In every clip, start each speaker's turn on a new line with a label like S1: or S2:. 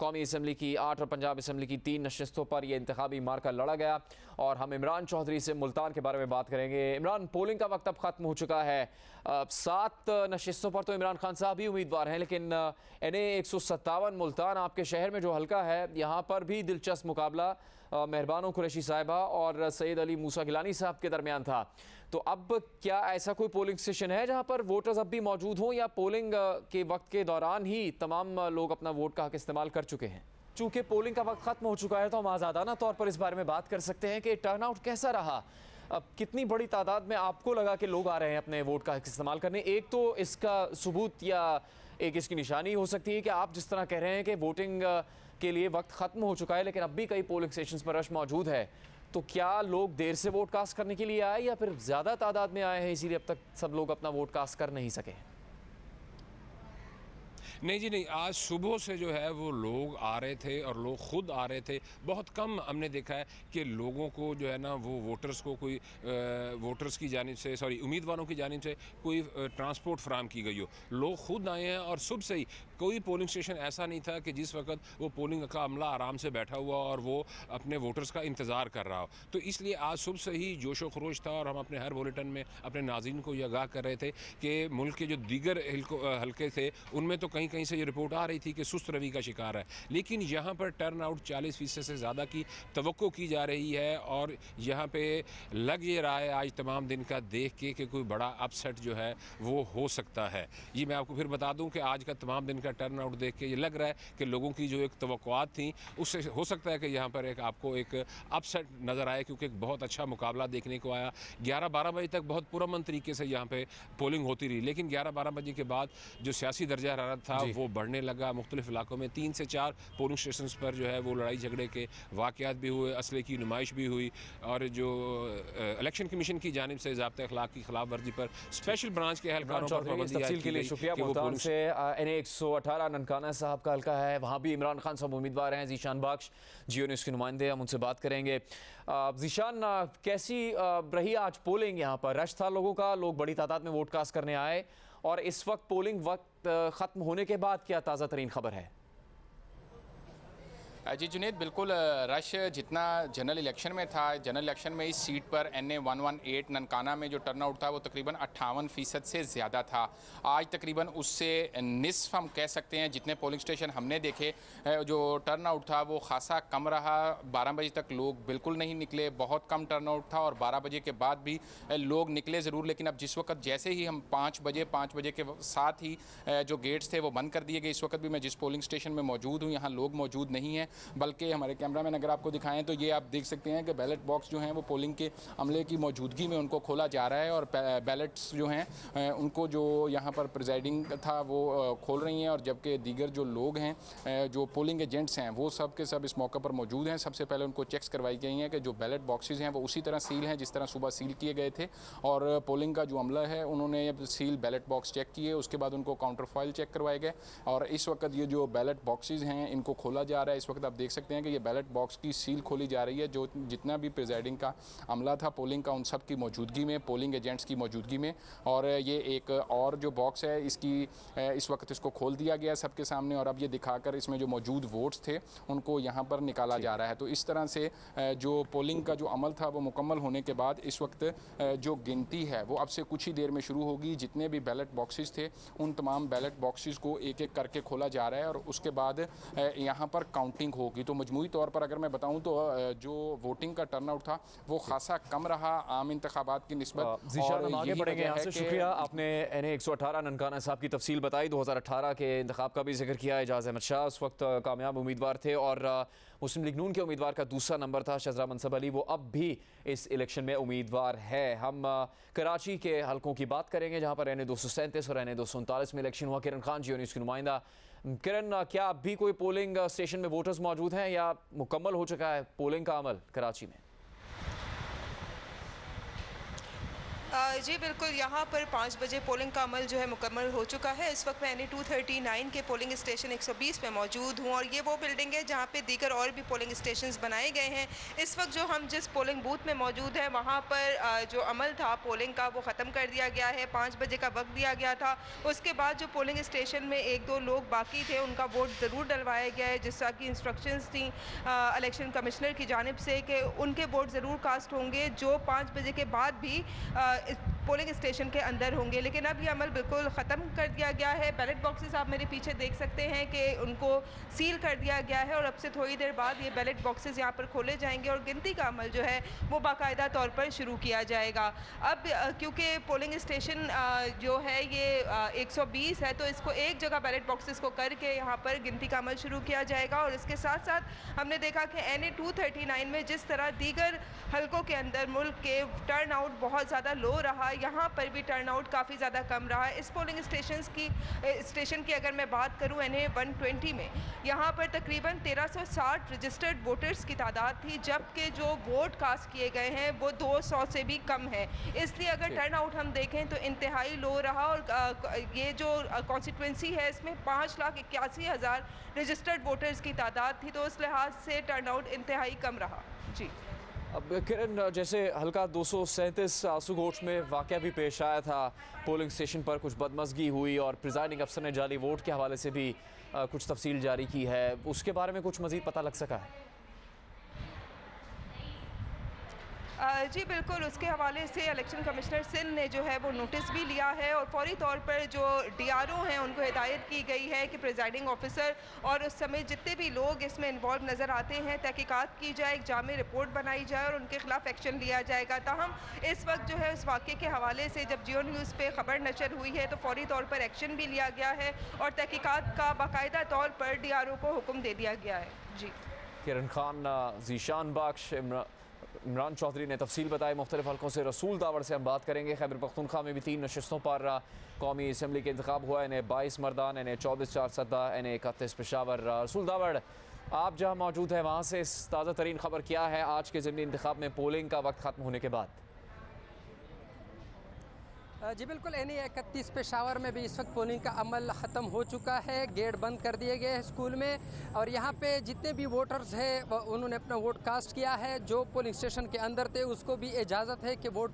S1: कौमी असम्बली की 8 और पंजाब असम्बली की 3 नशस्तों पर यह इंतखाबी मार्का लड़ा गया। और हम इमरान चौधरी से मुल्तान के बारे में बात करेंगे। इमरान, पोलिंग का वक्त अब ख़त्म हो चुका है। 7 नशस्तों पर तो इमरान खान साहब ही उम्मीदवार हैं, लेकिन NA 157 मुल्तान आपके शहर में जो हल्का है, यहाँ पर भी दिलचस्प मुकाबला मेहरबानो कुरैशी साहिबा और सैयद अली मूसा गिलानी साहब के दरमियान था। तो अब क्या ऐसा कोई पोलिंग स्टेशन है जहां पर वोटर्स अब भी मौजूद हों, या पोलिंग के वक्त के दौरान ही तमाम लोग अपना वोट का हक इस्तेमाल कर चुके हैं? चूंकि पोलिंग का वक्त खत्म हो चुका है, तो हम आज़ादाना तौर पर इस बारे में बात कर सकते हैं कि टर्नआउट कैसा रहा। अब कितनी बड़ी तादाद में आपको लगा कि लोग आ रहे हैं अपने वोट का हक इस्तेमाल करने? एक तो इसका सबूत या एक इसकी निशानी हो सकती है कि आप जिस तरह कह रहे हैं कि वोटिंग के लिए वक्त ख़त्म हो चुका है, लेकिन अब भी कई पोलिंग स्टेशंस पर रश मौजूद है। तो क्या लोग देर से वोट कास्ट करने के लिए आए, या फिर ज़्यादा तादाद में आए हैं इसीलिए अब तक सब लोग अपना वोट कास्ट कर नहीं सके?
S2: नहीं जी नहीं, आज सुबह से जो है वो लोग आ रहे थे और लोग ख़ुद आ रहे थे। बहुत कम हमने देखा है कि लोगों को जो है ना वो वोटर्स को कोई वोटर्स की जानिब से उम्मीदवारों की जानिब से कोई ट्रांसपोर्ट फराम की गई हो। लोग ख़ुद आए हैं और सुबह से ही कोई पोलिंग स्टेशन ऐसा नहीं था कि जिस वक्त वो पोलिंग का अमला आराम से बैठा हुआ और वो अपने वोटर्स का इंतज़ार कर रहा हो। तो इसलिए आज सुबह से ही जोशो खरोश था और हम अपने हर बुलेटिन में अपने नाज़रीन को यह आगाह कर रहे थे कि मुल्क के जो दीगर हल्के थे उनमें तो कहीं कहीं से ये रिपोर्ट आ रही थी कि सुस्त रवि का शिकार है, लेकिन यहाँ पर टर्न आउट 40% से ज़्यादा की तवक्को की जा रही है। और यहाँ पे लग ये रहा है आज तमाम दिन का देख के कि कोई बड़ा अपसेट जो है वो हो सकता है। ये मैं आपको फिर बता दूं कि आज का तमाम दिन का टर्न आउट देख के ये लग रहा है कि लोगों की जो एक तवक्कुआत थी उससे हो सकता है कि यहाँ पर आपको एक अपसेट नज़र आए, क्योंकि एक बहुत अच्छा मुकाबला देखने को आया। 11-12 बजे तक बहुत पुरअमन तरीके से यहाँ पे पोलिंग होती रही, लेकिन 11-12 बजे के बाद जो सियासी दर्जा हरारत था वो बढ़ने लगा। मुख्तलिफ इलाकों में 3 से 4 पोलिंग स्टेशन पर जो है वो लड़ाई झगड़े के वाक़यात भी हुए, असले की नुमाइश भी हुई। और जो इलेक्शन कमीशन की जानिब से ज़ाब्ता अखलाक की खिलाफ वर्जी पर स्पेशल ब्रांच के एहलकारों पर
S1: तफसील के लिए शुक्रिया। मुल्तान से NA 118 ननकाना साहब का हल्का है, वहाँ भी इमरान खान साहब उम्मीदवार हैं। जीशान बख्श जियो न्यूज़ के नुमाइंदे, हम उनसे बात करेंगे। जीशान, कैसी रही आज पोलिंग? यहाँ पर रश था लोगों का, लोग बड़ी तादाद में वोट कास्ट करने आए, और इस वक्त पोलिंग वक्त ख़त्म होने के बाद क्या ताज़ा तरीन खबर है?
S3: जी जुनेद, बिल्कुल रश जितना जनरल इलेक्शन में था, जनरल इलेक्शन में इस सीट पर NA 118 ननकाना में जो टर्नआउट था वो तकरीबन 58% से ज़्यादा था। आज तकरीबन उससे निस्फ हम कह सकते हैं, जितने पोलिंग स्टेशन हमने देखे जो टर्नआउट था वो खासा कम रहा। 12 बजे तक लोग बिल्कुल नहीं निकले, बहुत कम टर्नआउट था, और 12 बजे के बाद भी लोग निकले ज़रूर, लेकिन अब जिस वक्त जैसे ही हम 5 बजे के साथ ही जो गेट्स थे वो बंद कर दिए गए। इस वक्त भी मैं जिस पोलिंग स्टेशन में मौजूद हूँ यहाँ लोग मौजूद नहीं हैं, बल्कि हमारे कैमरामैन अगर आपको दिखाएं तो ये आप देख सकते हैं कि बैलेट बॉक्स जो हैं वो पोलिंग के अमले की मौजूदगी में उनको खोला जा रहा है, और बैलेट्स जो हैं उनको जो यहाँ पर प्रिजाइडिंग था वो खोल रही हैं, और जबकि दीगर जो लोग हैं जो पोलिंग एजेंट्स हैं वो सब के सब इस मौके पर मौजूद हैं। सबसे पहले उनको चेक्स करवाई गई हैं कि जो बैलेट बॉक्सेस हैं वो उसी तरह सील हैं जिस तरह सुबह सील किए गए थे, और पोलिंग का जो अमला है उन्होंने सील बैलेट बॉक्स चेक किए, उसके बाद उनको काउंटर फॉइल चेक करवाए गए, और इस वक्त ये जो बैलेट बॉक्सेस हैं इनको खोला जा रहा है। इस वक्त आप देख सकते हैं कि ये बैलेट बॉक्स की सील खोली जा रही है। जो जितना भी प्रिजाइडिंग का अमला था पोलिंग का, उन सब की मौजूदगी में, पोलिंग एजेंट्स की मौजूदगी में, और ये एक और जो बॉक्स है इसकी इस वक्त इसको खोल दिया गया सबके सामने, और अब ये दिखाकर इसमें जो मौजूद वोट्स थे उनको यहाँ पर निकाला जा रहा है। तो इस तरह से जो पोलिंग का जो अमल था वो मुकम्मल होने के बाद इस वक्त जो गिनती है वो अब से कुछ ही देर में शुरू होगी। जितने भी बैलेट बॉक्सेस थे उन तमाम बैलेट बॉक्सेस को एक एक करके खोला जा रहा है, और उसके बाद यहाँ पर काउंटिंग होगी। तो मजमूई तौर पर अगर मैं बताऊं तो जो वोटिंग का टर्नआउट था वो खासा कम रहा आम इंतखाबात की निस्बत।
S1: जीशान, हम आगे बढ़ेंगे यहाँ से। शुक्रिया, आपने NA 118 ननकाना साहब की तफसील बताई। 2018 के इंतखाब का भी जिक्र किया। एजाज अहमद शाह उस वक्त कामयाब उम्मीदवार थे, और मुस्लिम लीग नून के उम्मीदवार का दूसरा नंबर था शहज़रा मनसब अली, वो अब भी इस इलेक्शन में उम्मीदवार है। हम कराची के हल्कों की बात करेंगे जहाँ पर NA 237 और NA 239 में इलेक्शन हुआ। किरण खान जियो न्यूज़ की नुमाइंदा। किरण, क्या अब भी कोई पोलिंग स्टेशन में वोटर्स मौजूद हैं, या मुकम्मल हो चुका है पोलिंग का अमल कराची में?
S4: जी बिल्कुल, यहाँ पर 5 बजे पोलिंग का अमल जो है मुकम्मल हो चुका है। इस वक्त मैं NA 239 के पोलिंग स्टेशन 120 में मौजूद हूँ और ये वो बिल्डिंग है जहाँ पे दीगर और भी पोलिंग स्टेशंस बनाए गए हैं। इस वक्त जो हम जिस पोलिंग बूथ में मौजूद हैं वहाँ पर जो अमल था पोलिंग का वो ख़त्म कर दिया गया है। 5 बजे का वक्त दिया गया था। उसके बाद जो पोलिंग स्टेशन में 1-2 लोग बाकी थे उनका वोट ज़रूर डलवाया गया है, जिस तरह की इंस्ट्रक्शंस थी इलेक्शन कमिश्नर की जानिब से कि उनके वोट ज़रूर कास्ट होंगे जो 5 बजे के बाद भी पोलिंग स्टेशन के अंदर होंगे। लेकिन अब ये अमल बिल्कुल ख़त्म कर दिया गया है। बैलेट बॉक्सेस आप मेरे पीछे देख सकते हैं कि उनको सील कर दिया गया है और अब से थोड़ी देर बाद ये बैलेट बॉक्सेस यहाँ पर खोले जाएंगे और गिनती का अमल जो है वो बाकायदा तौर पर शुरू किया जाएगा। अब क्योंकि पोलिंग स्टेशन जो है ये 120 है तो इसको एक जगह बैलेट बॉक्सेस को करके यहाँ पर गिनती का अमल शुरू किया जाएगा। और इसके साथ साथ हमने देखा कि NA 239 में जिस तरह दीगर हलकों के अंदर मुल्क के टर्न आउट बहुत ज़्यादा लो रहा, यहाँ पर भी टर्न आउट काफ़ी ज़्यादा कम रहा है। इस पोलिंग स्टेशन की अगर मैं बात करूँ NA 120 में यहाँ पर तकरीबन 1360 रजिस्टर्ड वोटर्स की तादाद थी, जबकि जो वोट कास्ट किए गए हैं वो 200 से भी कम है। इसलिए अगर टर्न आउट हम देखें तो इंतहाई लो रहा और ये जो कॉन्स्टिट्यूंसी है इसमें 5,81,000 रजिस्टर्ड वोटर्स की तादाद थी, तो उस लिहाज से टर्न आउट इंतहाई कम रहा। जी
S1: अब किरण, जैसे हल्का 237 आसूगोट में वाक़या भी पेश आया था, पोलिंग स्टेशन पर कुछ बदमज़गी हुई और प्रिजाइडिंग अफसर ने जाली वोट के हवाले से भी कुछ तफसील जारी की है, उसके बारे में कुछ मज़ीद पता लग सका है?
S4: जी बिल्कुल, उसके हवाले से इलेक्शन कमिश्नर सिंध ने जो है वो नोटिस भी लिया है और फौरी तौर पर जो DRO हैं उनको हिदायत की गई है कि प्रिजाइडिंग ऑफिसर और उस समय जितने भी लोग इसमें इन्वॉल्व नज़र आते हैं तहकीकात की जाए, एक जामे रिपोर्ट बनाई जाए और उनके खिलाफ एक्शन लिया जाएगा। ताहम इस वक्त जो है उस वाक़े के हवाले से जब जियो न्यूज़ पे ख़बर नशर हुई है तो फौरी तौर पर एक्शन भी लिया गया है और तहकीकात का बाकायदा तौर पर DRO को हुक्म दे दिया गया है। जी
S1: किरण खान, ज़ीशान बख्श, इमरान चौधरी ने तफसील बताई। मुख्तलिफ हल्कों से रसूल दावड़ से हम बात करेंगे। खैबर पख्तूनख्वा में भी 3 नशस्तों पर कौमी असम्बली के इंतखाब हुआ। NA 22 Mardan, NA 24 Charsadda, NA 31 Peshawar. रसूल दावड़, आप जहाँ मौजूद हैं वहाँ से ताज़ा तरीन खबर क्या है आज के ज़िमनी इंतखाब में पोलिंग का वक्त ख़त्म होने के बाद?
S5: जी बिल्कुल, NA 31 पेशावर में भी इस वक्त पोलिंग का अमल ख़त्म हो चुका है। गेट बंद कर दिए गए हैं स्कूल में और यहाँ पे जितने भी वोटर्स हैं उन्होंने अपना वोट कास्ट किया है। जो पोलिंग स्टेशन के अंदर थे उसको भी इजाज़त है कि वोट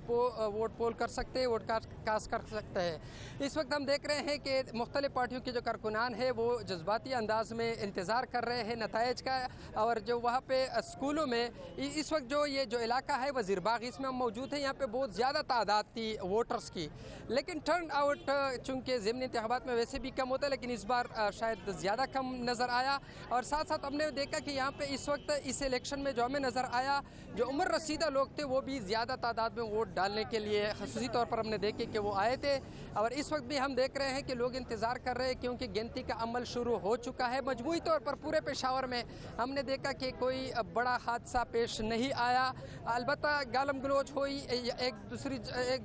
S5: पोल कर सकते हैं, वोट कास्ट कर सकते हैं। इस वक्त हम देख रहे हैं कि मुख्तलिफ पार्टियों के जो कारकुनान है वो जज्बाती अंदाज में इंतज़ार कर रहे हैं नताइज का। और जो वहाँ पर स्कूलों में इस वक्त जो ये जो इलाका है वज़ीर बाग, इसमें हम मौजूद हैं। यहाँ पर बहुत ज़्यादा तादाद थी वोटर्स की, लेकिन टर्न आउट चूँकि ज़िमनी इंतखाबात में वैसे भी कम होता है लेकिन इस बार शायद ज़्यादा कम नज़र आया। और साथ साथ हमने देखा कि यहाँ पे इस वक्त इस इलेक्शन में जो हमें नज़र आया, जो उम्र रसीदा लोग थे वो भी ज़्यादा तादाद में वोट डालने के लिए ख़ुसूसी तौर पर हमने देखे कि वो आए थे। और इस वक्त भी हम देख रहे हैं कि लोग इंतज़ार कर रहे हैं क्योंकि गिनती का अमल शुरू हो चुका है। मजमूई तौर पर पूरे पेशावर में हमने देखा कि कोई बड़ा हादसा पेश नहीं आया। अलबत्ता गालम गलोच हुई, एक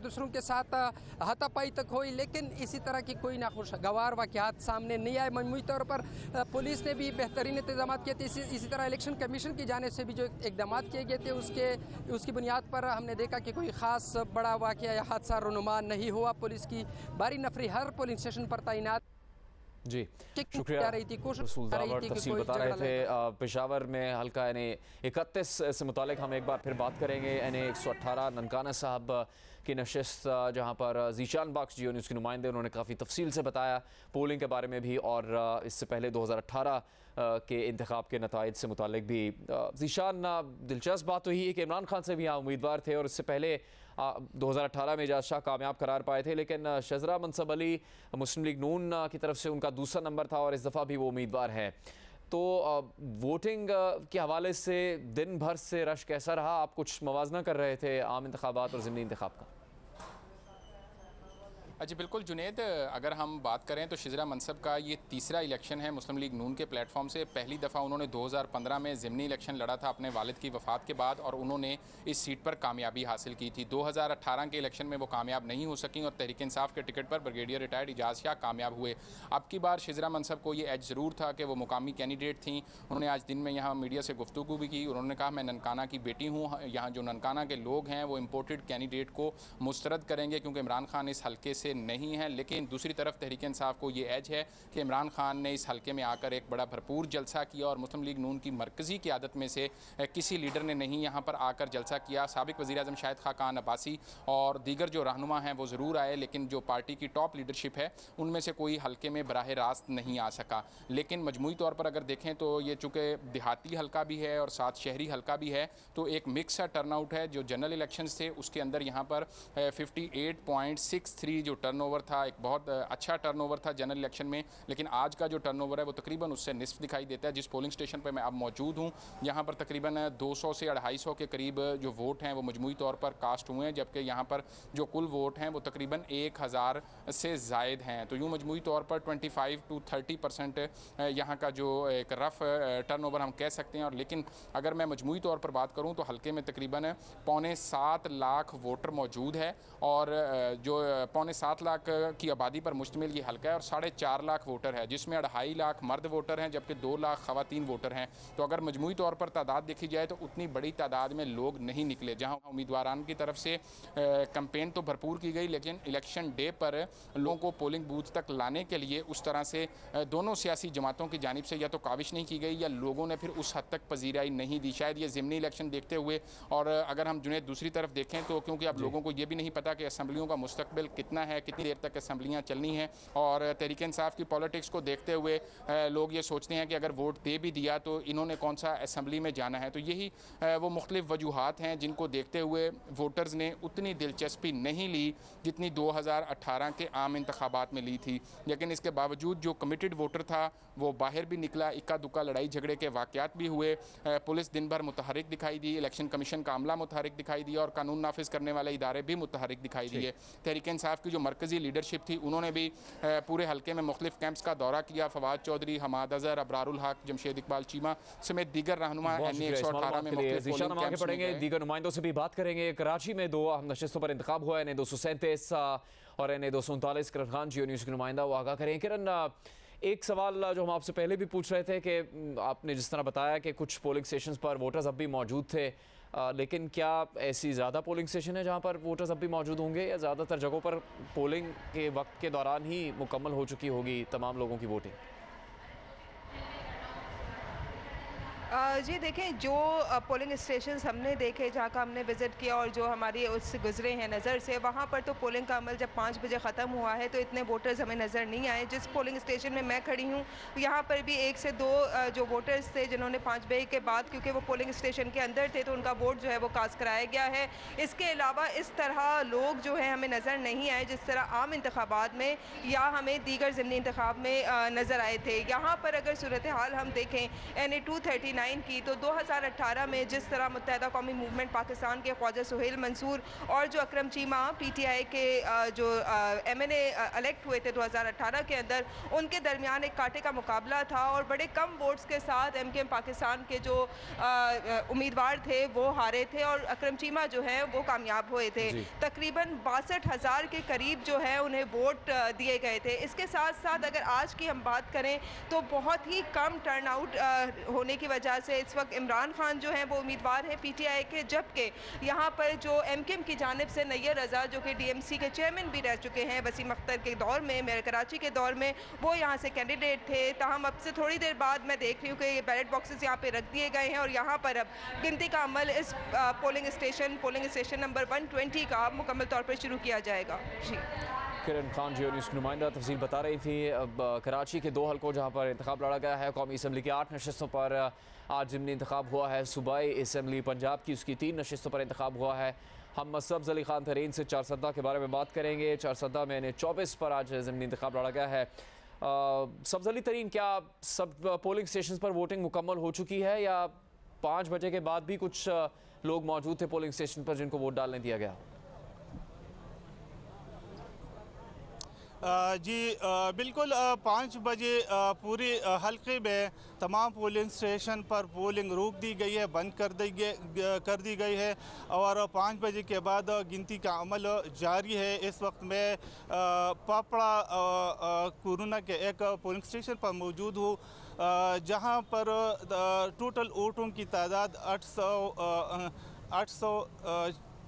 S5: दूसरों के साथ हाथापाई तक हुई, लेकिन इसी तरह की कोई नाखुशगवार वाक़यात सामने नहीं आए। मजमूई तौर पर पुलिस ने भी बेहतरीन इंतजाम किए थे। इसी तरह इलेक्शन कमीशन की जानिब से भी जो इकदाम किए गए थे उसकी बुनियाद पर हमने देखा कि कोई ख़ास बड़ा वाक़या या हादसा रुनुमा नहीं हुआ। पुलिस की भारी नफरी हर पोलिंग स्टेशन पर तैनात।
S1: जी शुक्रिया रसूल दावड़, तफसील बता रहे थे। पेशावर में हल्का NA 31 से मुतालिक हम एक बार फिर बात करेंगे। NA 118 ननकाना साहब की नशिस्त, जहाँ पर ज़ीशान बख्श जियो न्यूज़ के नुमाइंदे, उन्होंने काफ़ी तफसील से बताया पोलिंग के बारे में भी और इससे पहले 2018 के इंतखाब के नताइज से मुतालिक भी। ज़ीशान, दिलचस्प बात तो यही है कि इमरान खान से भी यहाँ उम्मीदवार थे और इससे पहले 2018 में एजाज शाह कामयाब करार पाए थे, लेकिन शजरा मनसब अली मुस्लिम लीग नून की तरफ से उनका दूसरा नंबर था और इस दफ़ा भी वो उम्मीदवार हैं। तो वोटिंग के हवाले से दिन भर से रश कैसा रहा? आप कुछ मवाजना कर रहे थे आम इंतखाबात और ज़िमनी इंतखाब का।
S3: जी बिल्कुल जुनेद, अगर हम बात करें तो शिजरा मनसब का ये तीसरा इलेक्शन है मुस्लिम लीग नून के प्लेटफॉर्म से। पहली दफ़ा उन्होंने 2015 में ज़िमनी इलेक्शन लड़ा था अपने वालिद की वफ़ात के बाद और उन्होंने इस सीट पर कामयाबी हासिल की थी। 2018 के इलेक्शन में वो कामयाब नहीं हो सकी और तहरीक इंसाफ के टिकट पर ब्रिगेडियर रिटायर्ड इजाज़ शाह कामयाब हुए। अब की बार शिजरा मनसब को ये एज ज़रूर था कि वो मुकामी कैंडिडेट थी। उन्होंने आज दिन में यहाँ मीडिया से गुफ्तगू भी की। उन्होंने कहा मैं ननकाना की बेटी हूँ, यहाँ जो ननकाना के लोग हैं वो इम्पोर्टेड कैंडिडेट को मुस्तरद करेंगे क्योंकि इमरान खान इस हल्के से नहीं है। लेकिन दूसरी तरफ तहरीक इंसाफ को ये एज है कि इमरान खान ने इस हल्के में आकर एक बड़ा भरपूर जलसा किया और मुस्लिम लीग नून की मरकज़ी क़यादत में से किसी लीडर ने नहीं यहाँ पर आकर जलसा किया। साबिक़ वज़ीर-ए-आज़म शाहिद खान अब्बासी और दीगर जो रहनुमा हैं वो ज़रूर आए, लेकिन जो पार्टी की टॉप लीडरशिप है उनमें से कोई हल्के में बराह रास्त नहीं आ सका। लेकिन मजमूई तौर पर अगर देखें तो ये चूँकि देहाती हल्का भी है और साथ शहरी हल्का भी है तो एक मिक्स सा टर्नआउट है। जो जनरल इलेक्शन थे उसके अंदर यहाँ पर 58.63 जो टर्नओवर था, एक बहुत अच्छा टर्नओवर था जनरल इलेक्शन में। लेकिन आज का जो टर्नओवर है वो तकरीबन उससे निस्फ दिखाई देता है। जिस पोलिंग स्टेशन पर मैं अब मौजूद हूँ यहाँ पर तकरीबन 200 से 250 के करीब जो वोट हैं वो मजमूई तौर पर कास्ट हुए हैं, जबकि यहाँ पर जो कुल वोट हैं वो तकरीबन 1000 से ज़ायद हैं। तो यूँ मजमूई तौर पर 25 to 30% यहाँ का जो एक रफ़ टर्नओवर हम कह सकते हैं। और लेकिन अगर मैं मजमूई तौर पर बात करूँ तो हल्के में तकरीबन 7.25 लाख वोटर मौजूद है और जो 7.25 लाख की आबादी पर मुश्तमिल ये हल्का है और 4.5 लाख वोटर है, जिसमें 2.5 लाख मर्द वोटर हैं जबकि 2 लाख ख़वातीन वोटर हैं। तो अगर मजमूई तौर पर तादाद देखी जाए तो उतनी बड़ी तादाद में लोग नहीं निकले। जहाँ उम्मीदवारान की तरफ से कैंपेन तो भरपूर की गई, लेकिन इलेक्शन डे पर लोगों को पोलिंग बूथ तक लाने के लिए उस तरह से दोनों सियासी जमातों की जानिब से या तो काविश नहीं की गई या लोगों ने फिर उस हद तक पजीराई नहीं दी, शायद ये ज़िमनी इलेक्शन देखते हुए। और अगर हम जुनेद दूसरी तरफ देखें तो क्योंकि अब लोगों को ये भी नहीं पता कि असम्बलियों का मुस्तकबिल कितना है, कितनी देर तक असम्बलियाँ चलनी हैं, और तहरीक इंसाफ की पॉलिटिक्स को देखते हुए लोग ये सोचते हैं कि अगर वोट दे भी दिया तो इन्होंने कौन सा असम्बली में जाना है। तो यही वो मुख्तलिफ वजूहात हैं जिनको देखते हुए वोटर्स ने उतनी दिलचस्पी नहीं ली जितनी 2018 के आम इंतखाबात में ली थी। लेकिन इसके बावजूद जो कमिटेड वोटर था वो बाहर भी निकला, इक्का दुक्का लड़ाई झगड़े के वाक़यात भी हुए, पुलिस दिन भर मुतहरिक दिखाई दी, इलेक्शन कमीशन का अमला मुतहरिक दिखाई दिया और कानून नाफिज करने वाले इदारे भी मुतहरिक दिखाई दिए। तहरीक इंसाफ की जो मरकज़ी लीडरशिप थी उन्होंने भी पूरे हल्के में मुख्तलिफ कैंप्स का दौरा किया। फवाद चौधरी, हमाद अजहर, अबरारुल हक, जमशेद इकबाल चीमा समेत दीगर रहनुमा NE 118 में
S1: पड़ेंगे। दीगर नुमाइंदों से भी बात करेंगे। कराची में 2 अहम नशिस्तों पर इंतखाब हुआ है, NA 237 और NA 239। किरण खान जियो न्यूज़ के नुमाइंदा वो आगाह करें। किरण, एक सवाल जो हम आपसे पहले भी पूछ रहे थे कि आपने जिस तरह बताया कि कुछ पोलिंग स्टेशन पर वोटर्स अब भी मौजूद थे, लेकिन क्या ऐसी ज़्यादा पोलिंग स्टेशन है जहां पर वोटर्स अब भी मौजूद होंगे या ज़्यादातर जगहों पर पोलिंग के वक्त के दौरान ही मुकम्मल हो चुकी होगी तमाम लोगों की वोटिंग?
S4: जी देखें, जो पोलिंग स्टेशन हमने देखे, जहाँ का हमने विज़िट किया और जो हमारी उससे गुजरे हैं नज़र से, वहाँ पर तो पोलिंग का अमल जब 5 बजे ख़त्म हुआ है तो इतने वोटर्स हमें नज़र नहीं आए। जिस पोलिंग स्टेशन में मैं खड़ी हूँ यहाँ पर भी 1 से 2 जो वोटर्स थे जिन्होंने 5 बजे के बाद, क्योंकि वो पोलिंग स्टेशन के अंदर थे, तो उनका वोट जो है वो कास्ट कराया गया है। इसके अलावा इस तरह लोग जो है हमें नज़र नहीं आए जिस तरह आम इंतखाबात में या हमें दीगर ज़िमनी इंतखाब में नज़र आए थे। यहाँ पर अगर सूरत हाल हम देखें NA 239 की, तो 2018 में जिस तरह मुत्तहिदा कौमी मूवमेंट पाकिस्तान के ख्वाजा सुहेल मंसूर और जो अकरम चीमा PTI के जो MNA इलेक्ट हुए थे 2018 के अंदर, उनके दरमियान एक कांटे का मुकाबला था और बड़े कम वोट्स के साथ MKM पाकिस्तान के जो उम्मीदवार थे वो हारे थे और अकरम चीमा जो है वो कामयाब हुए थे। तकरीबन 62,000 के करीब जो है उन्हें वोट दिए गए थे। इसके साथ साथ अगर आज की हम बात करें तो बहुत ही कम टर्न आउट होने की वजह से इस वक्त इमरान खान जो हैं वो उम्मीदवार हैं PTI के, जबकि यहाँ पर जो MKM की जानिब से नैयर रज़ा जो कि DMC के चेयरमैन भी रह चुके हैं वसीम अख्तर के दौर में, मेरे कराची के दौर में, वो यहाँ से कैंडिडेट थे। ताहम अब से थोड़ी देर बाद मैं देख रही हूँ कि ये बैलेट बॉक्सेस यहाँ पे रख दिए गए हैं और यहाँ पर अब गिनती का अमल इस पोलिंग स्टेशन नंबर 120 का मुकम्मल तौर पर शुरू किया जाएगा। जी,
S1: किरण खान जियो न्यूज़ की नुमाइंदा तफसील बता रही थी। अब कराची के 2 हल्कों जहाँ पर इंतखाब लड़ा गया है, कौमी असम्बली की 8 नशिस्तों पर आज ज़िमनी इंतखाब हुआ है। सूबाई असम्बली पंजाब की उसकी 3 नशिस्तों पर इंतखाब हुआ है। हम सब्ज़ अली खान तरीन से चारसदा के बारे में बात करेंगे। चारसदा में NA 24 पर आज ज़िमनी इंतखाब लड़ा गया है। सब्ज़ अली तरीन, क्या सब पोलिंग स्टेशन पर वोटिंग मुकम्मल हो चुकी है या 5 बजे के बाद भी कुछ लोग मौजूद थे पोलिंग स्टेशन पर जिनको वोट डालने दिया गया?
S6: जी बिल्कुल 5 बजे पूरे हल्के में तमाम पोलिंग स्टेशन पर पोलिंग रोक दी गई है, बंद कर दी गई है और 5 बजे के बाद गिनती का अमल जारी है। इस वक्त मैं पापड़ा कोरोना के एक पोलिंग स्टेशन पर मौजूद हूँ, जहाँ पर टोटल वोटों की तादाद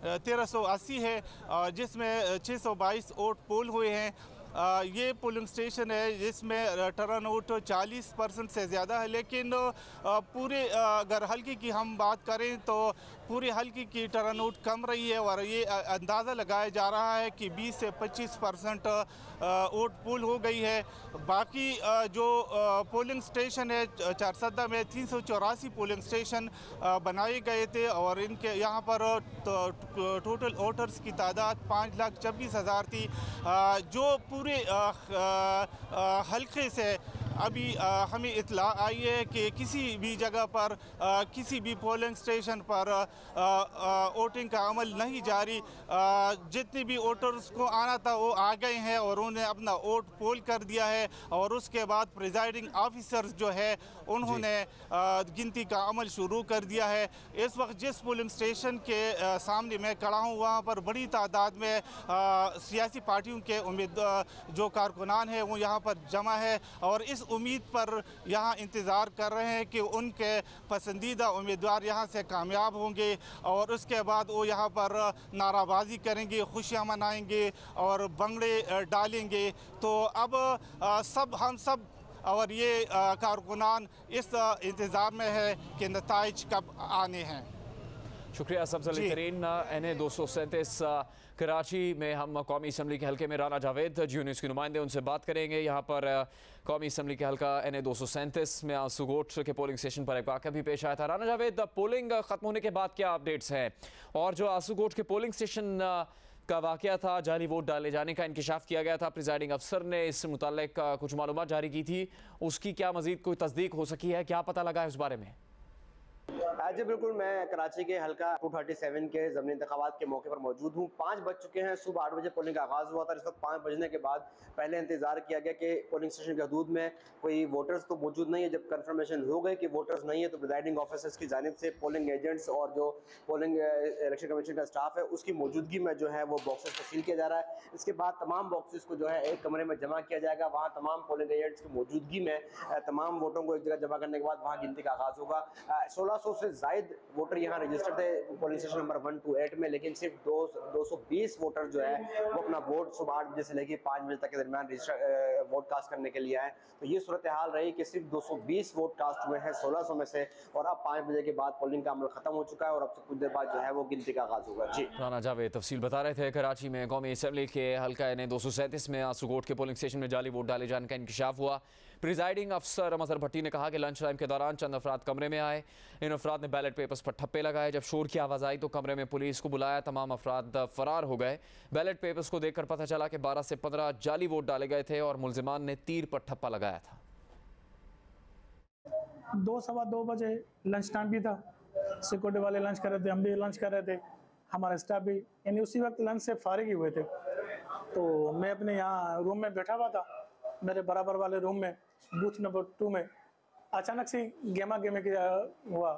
S6: 1380 है, जिसमें 622 वोट पोल हुए हैं। ये पोलिंग स्टेशन है जिसमें टर्न आउट 40% से ज़्यादा है, लेकिन पूरे अगर हल्के की हम बात करें तो पूरे हल्के की टर्न आउट कम रही है और ये अंदाज़ा लगाया जा रहा है कि 20 से 25% वोट पोल हो गई है। बाकी जो पोलिंग स्टेशन है चारसदा में 384 पोलिंग स्टेशन बनाए गए थे और इनके यहाँ पर टोटल वोटर्स की तादाद 5,26,000 थी। जो पूरे हल्के से अभी हमें इत्तला आई है कि किसी भी जगह पर किसी भी पोलिंग स्टेशन पर वोटिंग का अमल नहीं जारी। जितने भी वोटर्स को आना था वो आ गए हैं और उन्हें अपना वोट पोल कर दिया है और उसके बाद प्रिजाइडिंग ऑफिसर्स जो है उन्होंने गिनती का अमल शुरू कर दिया है। इस वक्त जिस पोलिंग स्टेशन के सामने मैं खड़ा हूँ वहाँ पर बड़ी तादाद में सियासी पार्टियों के जो कारकुनान हैं वो यहाँ पर जमा है और इस उम्मीद पर यहाँ इंतज़ार कर रहे हैं कि उनके पसंदीदा उम्मीदवार यहाँ से कामयाब होंगे और उसके बाद वो यहाँ पर नाराबाजी करेंगे, खुशियाँ मनाएंगे और भंगड़े डालेंगे। तो अब हम सब और ये कारकुनान इस इंतज़ार में है कि नताइज कब आने हैं।
S1: शुक्रिया सब्ज़ तरीन। NA 237 कराची में हम कौमी असम्बली के हल्के में राना जावेद जियो न्यूज़ के नुमाइंदे उनसे बात करेंगे। यहाँ पर कौमी असम्बली के हल्का NA 237 में आंसुगोट के पोलिंग स्टेशन पर एक वाक़या भी पेश आया था। राना जावेद, पोलिंग ख़त्म होने के बाद क्या अपडेट्स हैं और जो आंसुगोट के पोलिंग स्टेशन का वाक़या था, जाली वोट डाले जाने का इंकिशाफ किया गया था, प्रिजाइडिंग अफसर ने इस मुताल्लिक कुछ मालूमात जारी की थी, उसकी क्या मज़ीद कोई तस्दीक हो सकी है, क्या पता लगा है उस बारे में?
S7: जी बिल्कुल, मैं कराची के हल्का 237 के ज़मीनी इंतखाबात के मौके पर मौजूद हूँ। 5 बज चुके हैं, सुबह 8 बजे पोलिंग का आगाज़ हुआ था। इस वक्त 5 बजने के बाद पहले इंतज़ार किया गया कि पोलिंग स्टेशन के हदूद में कोई वोटर्स तो मौजूद नहीं है। जब कंफर्मेशन हो गई कि वोटर्स नहीं है तो प्रिजाइडिंग ऑफिसर्स की जानिब से पोलिंग एजेंट्स और जो पोलिंग इलेक्शन कमीशन का स्टाफ है उसकी मौजूदगी में जो है वो बॉक्सेस को सील किया जा रहा है। इसके बाद तमाम बॉक्सेस को जो है एक कमरे में जमा किया जाएगा। वहाँ तमाम पोलिंग एजेंट्स की मौजूदगी में तमाम वोटों को एक जगह जमा करने के बाद वहाँ गिनती का आगाज़ होगा। 1600 से ज़ायद वोटर यहाँ रजिस्टर्ड थे पोलिंग स्टेशन नंबर 128 में, लेकिन सिर्फ 220 वोटर जो है वो अपना वोट सुबह 8 बजे से लेकर 5 बजे तक के दरमियान वोट कास्ट करने के लिए आए। तो ये सूरत हाल रही कि सिर्फ 220 वोट कास्ट हुए हैं 1600 में से और अब 5 बजे के बाद पोलिंग का अमल खत्म हो चुका है और अब से कुछ देर बाद जो है वो गिनती का आगाज होगा। जी
S1: राना जावेद तफसील बता रहे थे। कराची में कौमी असम्बली के हल्का NA 237 में आंसुगोट के पोलिंग स्टेशन में जाली वोट डाले जाने का इंकिशाफ हुआ। प्रिजाइडिंग अफसर मजहर भट्टी ने कहा कि लंच टाइम के दौरान चंद अफराद कमरे में आए। इन अफराद ने बैलेट पेपर्स पर ठप्पे लगाए। जब शोर की आवाज़ आई तो कमरे में पुलिस को बुलाया। तमाम अफराद फरार हो गए। बैलेट पेपर्स को देखकर पता चला कि 12 से 15 जाली वोट डाले गए थे और मुलजिमान ने तीर पर ठप्पा लगाया था।
S8: 2-2:15 बजे लंच टाइम भी था। सिक्योरिटी वाले लंच कर रहे थे, हम भी लंच कर रहे थे, हमारा स्टाफ भी, यानी उसी वक्त लंच से फारिग ही हुए थे। तो मैं अपने यहाँ रूम में बैठा हुआ था, मेरे बराबर वाले रूम में बूथ नंबर 2 में अचानक से गेमा हुआ।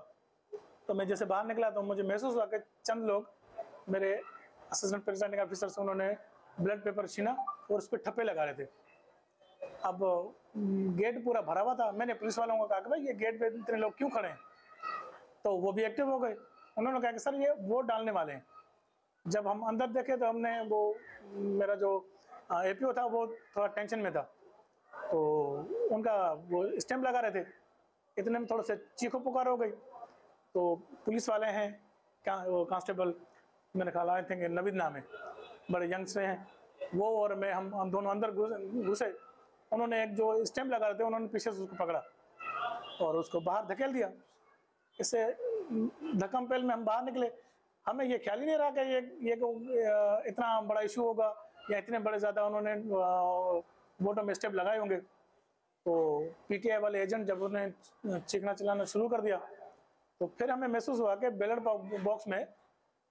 S8: तो मैं जैसे बाहर निकला तो मुझे महसूस हुआ कि चंद लोग मेरे असिस्टेंट प्रेसिडेंट ऑफिसर से उन्होंने ब्लड पेपर छीना और उस पर ठप्पे लगा रहे थे। अब गेट पूरा भरा हुआ था। मैंने पुलिस वालों को कहा कि भाई ये गेट पे इतने लोग क्यों खड़े हैं, तो वो भी एक्टिव हो गए। उन्होंने कहा कि सर ये वोट डालने वाले हैं। जब हम अंदर देखे तो हमने वो मेरा जो APO था वो थोड़ा टेंशन में था, तो उनका वो स्टैम्प लगा रहे थे। इतने में थोड़ा से चीखो पुकार हो गई। तो पुलिस वाले हैं कांस्टेबल, मैंने कहा आई थिंक नवीद नाम है, बड़े यंग से हैं वो और मैं, हम दोनों अंदर घुसे। उन्होंने एक जो स्टैम्प लगा रहे थे उन्होंने पीछे से उसको पकड़ा और उसको बाहर धकेल दिया। इससे धक्कम पेल में हम बाहर निकले। हमें ये ख्याल ही नहीं रहा कि ये इतना बड़ा इशू होगा या इतने बड़े ज़्यादा उन्होंने वोटों में स्टेप लगाए होंगे। तो PTI वाले एजेंट जब उन्होंने चीखना चिल्लाना शुरू कर दिया तो फिर हमें महसूस हुआ कि बैलेट बॉक्स में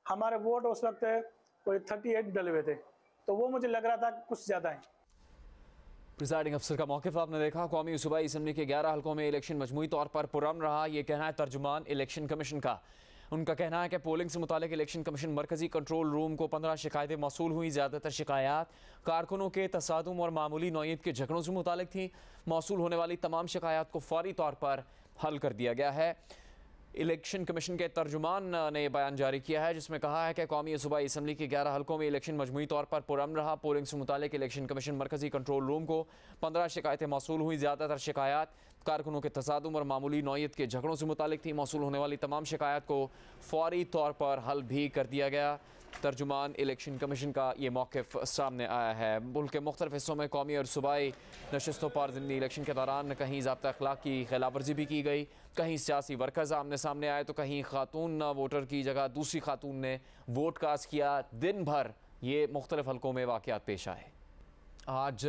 S8: हमारे वोट उस वक्त कोई 38 डले हुए थे। तो वो मुझे लग रहा था कुछ ज़्यादा है।
S1: प्रिजाइडिंग अफसर का मौक़िफ़ आपने देखा। कौमी सूबाई असम्बली के 11 हल्कों में इलेक्शन मजमूई तौर पर पुरअमन रहा। ये कहना है तर्जुमान इलेक्शन कमीशन का। उनका कहना है कि पोलिंग से मुतालिक इलेक्शन कमीशन मरकजी कंट्रोल रूम को 15 शिकायतें मौसूल हुई। ज़्यादातर शिकायत कारकुनों के तसादुम और मामूली नौइयत के झगड़ों से मुतालिक थी। मौसूल होने वाली तमाम शिकायत को फौरी तौर पर हल कर दिया गया है। इलेक्शन कमीशन के तर्जुमान ने बयान जारी किया है जिसमें कहा है कि कौमी सूबाई असम्बली के 11 हल्कों में इलेक्शन मजमूई तौर पर पुरअमन रहा। पोलिंग से मुतालिक इलेक्शन कमीशन मरकजी कंट्रोल रूम को 15 शिकायतें मौसूल हुई। ज़्यादातर शिकायत कारकुनों के तसादुम और मामूली नौइयत के झगड़ों से मुतालिक थी। मौसूल होने वाली तमाम शिकायत को फौरी तौर पर हल भी कर दिया गया। तर्जुमान इलेक्शन कमीशन का ये मौक़िफ़ सामने आया है। मुल्क के मुख्तलिफ हिस्सों में कौमी और सूबाई नशस्तों पर ज़िमनी इलेक्शन के दौरान कहीं ज़ाब्ता अखलाक की खिलाफवर्जी भी की गई, कहीं सियासी वर्कर्स आमने सामने आए तो कहीं खातून वोटर की जगह दूसरी खातून ने वोट कास्ट किया। दिन भर ये मुख्तलिफ हल्कों में वाक़यात पेश आए। आज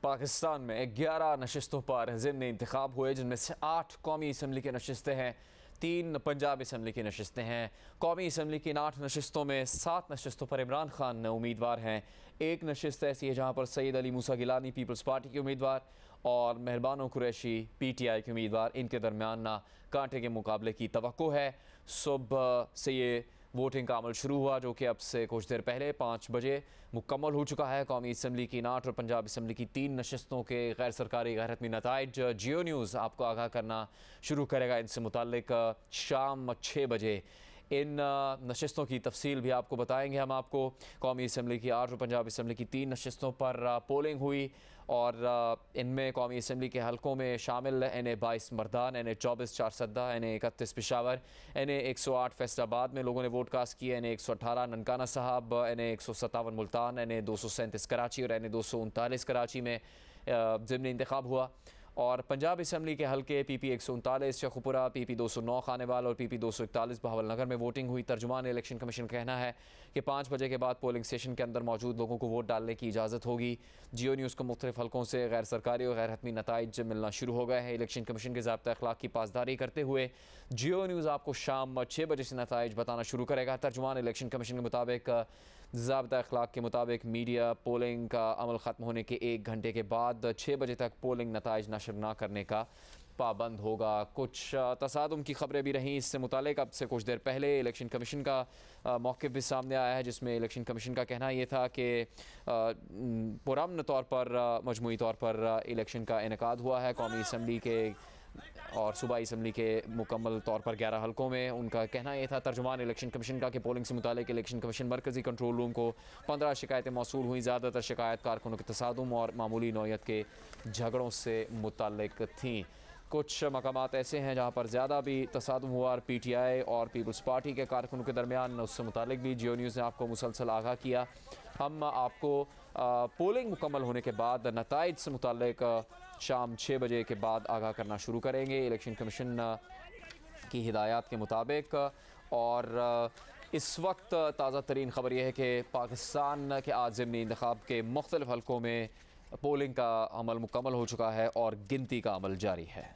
S1: पाकिस्तान में 11 नशस्तों पर ज़िमनी इंतखाब हुए जिनमें से 8 कौमी असम्बली की नशस्तें हैं, 3 पंजाब असम्बली की नशस्तें हैं। कौमी असम्बली की इन 8 नशस्तों में 7 नशस्तों पर इमरान खान उम्मीदवार हैं। एक नशस्त ऐसी है जहाँ पर सैयद अली मूसा गिलानी पीपल्स पार्टी के उम्मीदवार और मेहरबानो कुरैशी PTI के उम्मीदवार। इनके दरमियान ना कांटे के मुकाबले की तवक्को है। सुबह से ये वोटिंग का अमल शुरू हुआ जो कि अब से कुछ देर पहले 5 बजे मुकम्मल हो चुका है। कौमी असम्बली की 8 और पंजाब असम्बली की 3 नशस्तों के गैर सरकारी गैर हतमी नताइज जियो न्यूज़ आपको आगाह करना शुरू करेगा। इनसे मुताल्लिक शाम 6 बजे इन नशस्तों की तफसील भी आपको बताएंगे हम आपको। कौमी असम्बली की 8 और पंजाब असम्बली की 3 नशस्तों पर पोलिंग हुई और इनमें कौमी असम्बली के हलकों में शामिल NA 22 Mardan, NA 24 Charsadda, NA 31 Peshawar, NA 108 Faisalabad में लोगों ने वोट कास्ट किए। NA 118 ननकाना साहब, NA 157 मुल्तान, NA 237 कराची और NA 239 कराची में ज़िमनी इंतखाब हुआ। और पंजाब असम्बली के हल्के PP 139 शेखुपुरा, PP 209 खानेवाल और PP 241 बहावलनगर में वोटिंग हुई। तर्जुमान इलेक्शन कमीशन का कहना है कि 5 बजे के बाद पोलिंग स्टेशन के अंदर मौजूद लोगों को वोट डालने की इजाज़त होगी। जियो न्यूज़ को मुख्तलिफ हल्कों से गैर सरकारी और गैर हतमी नताइज मिलना शुरू हो गए हैं। इलेक्शन कमीशन के ज़ाब्ता अखलाक की पासदारी करते हुए जियो न्यूज़ आपको शाम 6 बजे से नताइज बताना शुरू करेगा। तर्जुमान इलेक्शन कमीशन के मुताबिक ज़ाब्ता अखलाक के मुताबिक मीडिया पोलिंग का अमल ख़त्म होने के 1 घंटे के बाद 6 बजे तक पोलिंग नताइज नशर न करने का पाबंद होगा। कुछ तसादुम की खबरें भी रहीं इससे मुतालिक। अब से कुछ देर पहले इलेक्शन कमीशन का मौक़िफ़ भी सामने आया है जिसमें इलेक्शन कमीशन का कहना ये था कि पुरअमन तौर पर मजमूई तौर पर इलेक्शन का इनेकाद हुआ है। कौमी असम्बली के और सूबाई असम्बली के मुकम्मल तौर पर 11 हल्कों में उनका कहना यह था तर्जुमान इलेक्शन कमीशन का कि पोलिंग से मुतालिक इलेक्शन कमीशन मरकज़ी कंट्रोल रूम को 15 शिकायतें मौसूल हुई। ज़्यादातर शिकायत कारकुनों के तसादुम और मामूली नौइयत के झगड़ों से मुतालिक थीं। कुछ मकामात ऐसे हैं जहाँ पर ज़्यादा भी तसादुम हुआ और PTI और पीपल्स पार्टी के कारकुनों के दरमियान उससे मुतालिक भी जियो न्यूज़ ने आपको मुसलसल आगाह किया। हम आपको पोलिंग मुकम्मल होने के बाद नताइज से मुतालिक शाम 6 बजे के बाद आगाह करना शुरू करेंगे इलेक्शन कमीशन की हिदायत के मुताबिक। और इस वक्त ताज़ा तरीन ख़बर यह है कि पाकिस्तान के आज ज़िमनी इंतखाब के मुख्तलिफ हल्कों में पोलिंग का अमल मुकम्मल हो चुका है और गिनती का अमल जारी है।